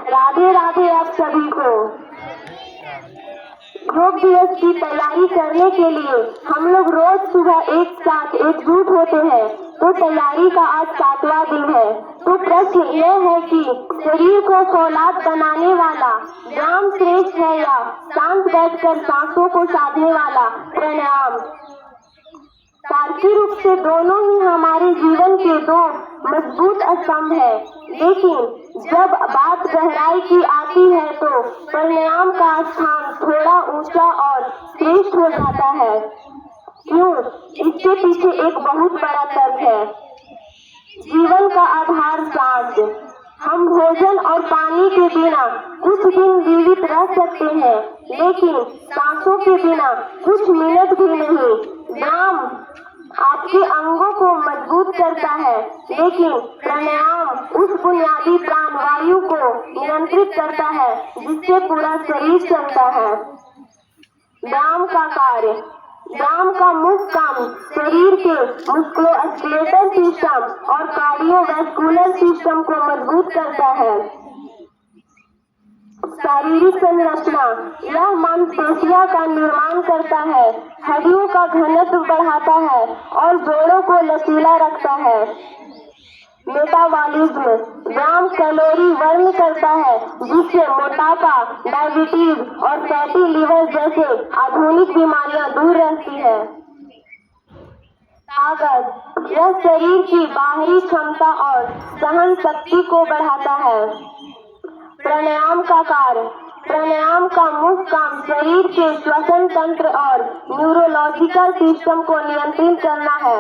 राधे राधे आप सभी को। योग दिवस की तैयारी करने के लिए हम लोग रोज सुबह एक साथ एकजुट होते हैं, तो तैयारी का आज 7वां दिन है। तो प्रश्न यह है कि शरीर को फौलाद बनाने वाला व्यायाम श्रेष्ठ है या शांत बैठकर सांसों को साधने वाला प्राणायाम। तार्किक रूप से दोनों ही हमारे जीवन के दो मजबूत स्तंभ है, लेकिन जब बात गहराई की आती है तो प्राणायाम का स्थान थोड़ा ऊंचा और श्रेष्ठ हो जाता है। क्यों? इसके पीछे एक बहुत बड़ा तर्क है। जीवन का आधार सांस। हम भोजन और पानी के बिना कुछ दिन जीवित रह सकते हैं, लेकिन सांसों के बिना कुछ मिनट भी नहीं। व्यायाम आपके अंगों को मजबूत करता है, लेकिन प्राणायाम उस बुनियादी प्राण वायु को नियंत्रित करता है जिससे पूरा शरीर चलता है। व्यायाम का कार्य। व्यायाम का मुख्य काम शरीर के मस्कुलोस्केलेटल सिस्टम और कार्डियोवैस्कुलर सिस्टम को मजबूत करता है। शारीरिक संरचना। यह मांसपेशियों का निर्माण करता है, हड्डियों का घनत्व बढ़ाता है और जोड़ों को लचीला रखता है। मेटाबॉलिज्म। व्यायाम कैलोरी बर्न करता है, जिससे मोटापा, डायबिटीज और फैटी लीवर जैसे आधुनिक बीमारियां दूर रहती है। ताकत। यह शरीर की बाहरी क्षमता और सहन शक्ति को बढ़ाता है। प्राणायाम का कार्य। प्राणायाम का मुख्य काम शरीर के श्वसन तंत्र और न्यूरोलॉजिकल सिस्टम को नियंत्रित करना है।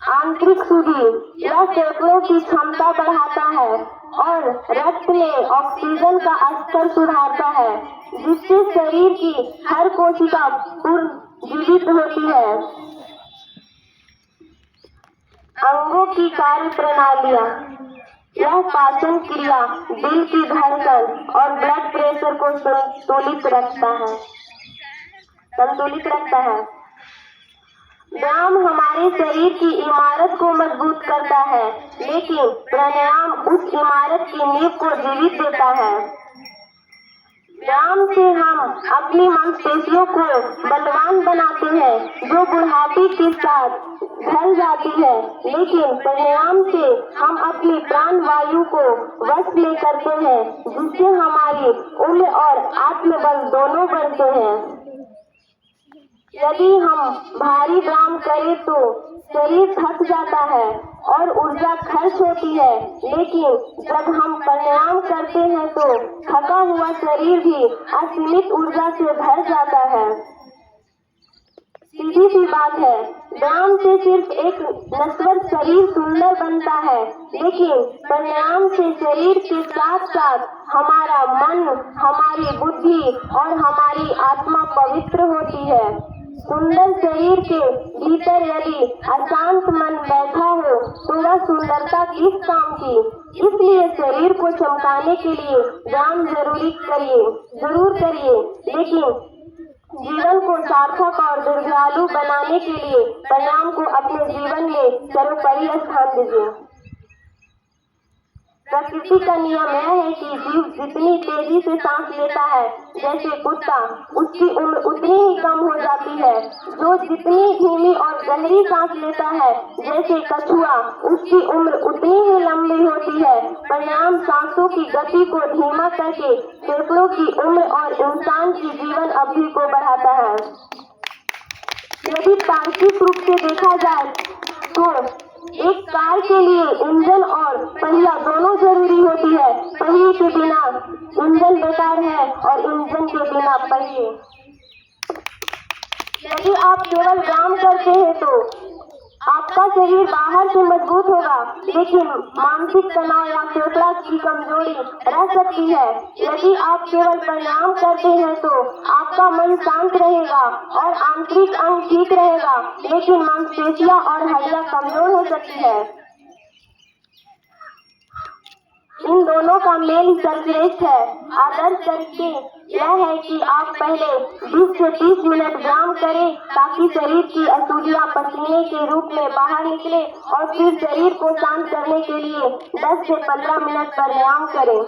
आंतरिक शुद्धि। यह फेफड़ों की क्षमता बढ़ाता है और रक्त में ऑक्सीजन का स्तर सुधारता है, जिससे शरीर की हर कोशिका पुनर्जीवित होती है। अंगों की कार्य प्रणालियाँ। यह पाचन क्रिया, दिल की धड़कन और ब्लड प्रेशर को संतुलित रखता है। व्यायाम हमारे शरीर की इमारत को मजबूत करता है, लेकिन प्राणायाम उस इमारत की नींव को जीवित देता है। व्यायाम से हम अपनी मांसपेशियों को बलवान बनाते हैं, जो बुढ़ापे के साथ ढल जाती है, लेकिन प्राणायाम से हम अपनी प्राण वायु को वश में करते हैं, जिससे हमारी उम्र और आत्मबल दोनों बढ़ते हैं। यदि हम भारी व्यायाम करें तो शरीर थक जाता है और ऊर्जा खर्च होती है, लेकिन जब हम प्राणायाम करते हैं तो थका हुआ शरीर भी असीमित ऊर्जा से भर जाता है। सीधी सी बात है, व्यायाम से सिर्फ एक नश्वर शरीर सुंदर बनता है, लेकिन प्राणायाम से शरीर के साथ साथ हमारा मन, हमारी बुद्धि और हमारी आत्मा पवित्र होती है। सुंदर शरीर के भीतर यदि अशांत मन बैठा हो तो वह सुंदरता किस काम की। इसलिए शरीर को चमकाने के लिए व्यायाम जरूर करिए, लेकिन जीवन को सार्थक और दीर्घायु बनाने के लिए प्राणायाम को अपने जीवन में सर्वोपरि स्थान दीजिए। प्रकृति का नियम यह है कि जीव जितनी तेजी से सांस लेता है, जैसे कुत्ता, उसकी उम्र उतनी ही कम हो जाती है। जो जितनी धीमी और गहरी सांस लेता है, जैसे कछुआ, उसकी उम्र उतनी ही लंबी होती है। प्राणायाम सांसों की गति को धीमा करके फेफड़ों की उम्र और इंसान की जीवन अवधि को बढ़ाता है। यदि तार्किक रूप से देखा जाए तो एक कार के लिए इंजन और पहिया दोनों जरूरी होती है। पहिए के बिना इंजन बेकार है और इंजन के बिना पहिए। यदि आप केवल व्यायाम करते हैं तो आपका शरीर बाहर से मजबूत होगा, लेकिन मानसिक तनाव या फेफड़ा की कमजोरी रह सकती है। यदि आप केवल प्राणायाम करते हैं तो आपका मन शांत रहेगा और आंतरिक अंग ठीक रहेगा, लेकिन मांसपेशियां और हड्डियां कमजोर हो सकती है। इन दोनों का मेल सर्वश्रेष्ठ है। आदर्श तरीके यह है कि आप पहले 20 से 30 मिनट व्यायाम करें, ताकि शरीर की अशुद्धियां पसीने के रूप में बाहर निकले, और फिर शरीर को शांत करने के लिए 10 से 15 मिनट प्राणायाम करें।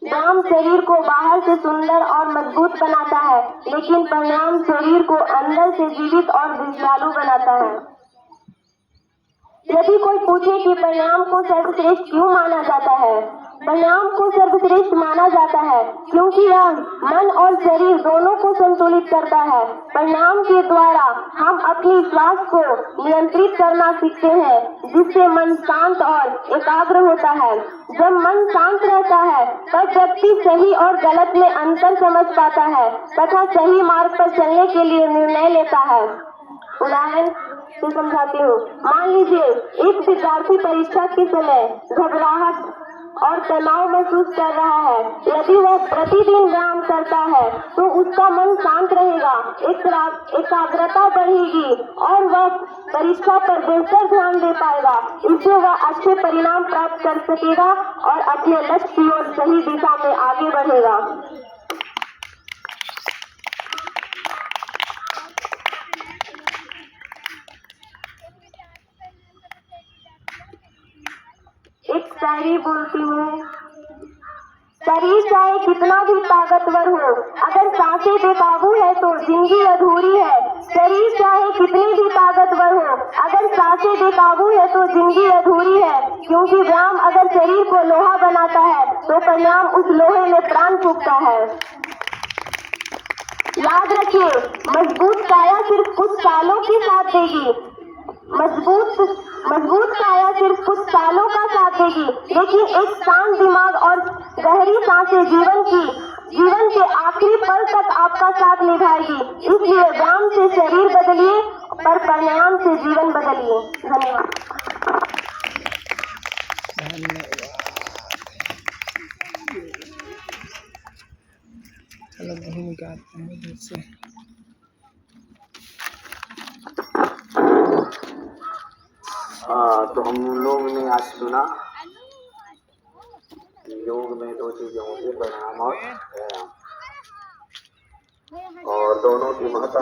व्यायाम शरीर को बाहर से सुंदर और मजबूत बनाता है, लेकिन प्राणायाम शरीर को अंदर से जीवित और विषालु बनाता है। यदि कोई पूछे कि प्राणायाम को सर्वश्रेष्ठ क्यों माना जाता है? प्राणायाम को सर्वश्रेष्ठ माना जाता है क्योंकि यह मन और शरीर दोनों को संतुलित करता है। प्राणायाम के द्वारा हम अपनी श्वास को नियंत्रित करना सीखते हैं, जिससे मन शांत और एकाग्र होता है। जब मन शांत रहता है तब व्यक्ति सही और गलत में अंतर समझ पाता है तथा सही मार्ग पर चलने के लिए निर्णय लेता है। उदाहरण से समझाती हूँ। मान लीजिए एक विद्यार्थी परीक्षा के समय घबराहट और तनाव महसूस कर रहा है। यदि वह प्रतिदिन व्यायाम करता है तो उसका मन शांत रहेगा, एकाग्रता बढ़ेगी और वह परीक्षा पर बेहतर ध्यान दे पाएगा। इससे वह अच्छे परिणाम प्राप्त कर सकेगा और अपने लक्ष्य की ओर सही दिशा में आगे बढ़ेगा। एक शायरी बोलती हूँ। शरीर चाहे कितना भी ताकतवर हो, अगर सांसें बेकाबू है तो जिंदगी अधूरी है। शरीर चाहे कितनी भी ताकतवर हो, अगर सांसें बेकाबू है तो जिंदगी अधूरी है। क्योंकि व्यायाम अगर शरीर को लोहा बनाता है तो प्राणायाम उस लोहे में प्राण फूंकता है। याद रखिए, मजबूत काया सिर्फ कुछ सालों की साथ देगी। मजबूत काया सिर्फ कुछ सालों का साथ देगी, लेकिन एक शांत दिमाग और गहरी सांसें जीवन के आखिरी पल तक आपका साथ निभाएगी। इसलिए व्यायाम से शरीर बदलिए, पर प्राणायाम से जीवन बदलिए। धन्यवाद। चलो भूमिका आते हैं उधर से। तो हम लोग ने आज सुना योग में दो चीजें होती है, प्राणायाम और व्यायाम, और दोनों की महत्ता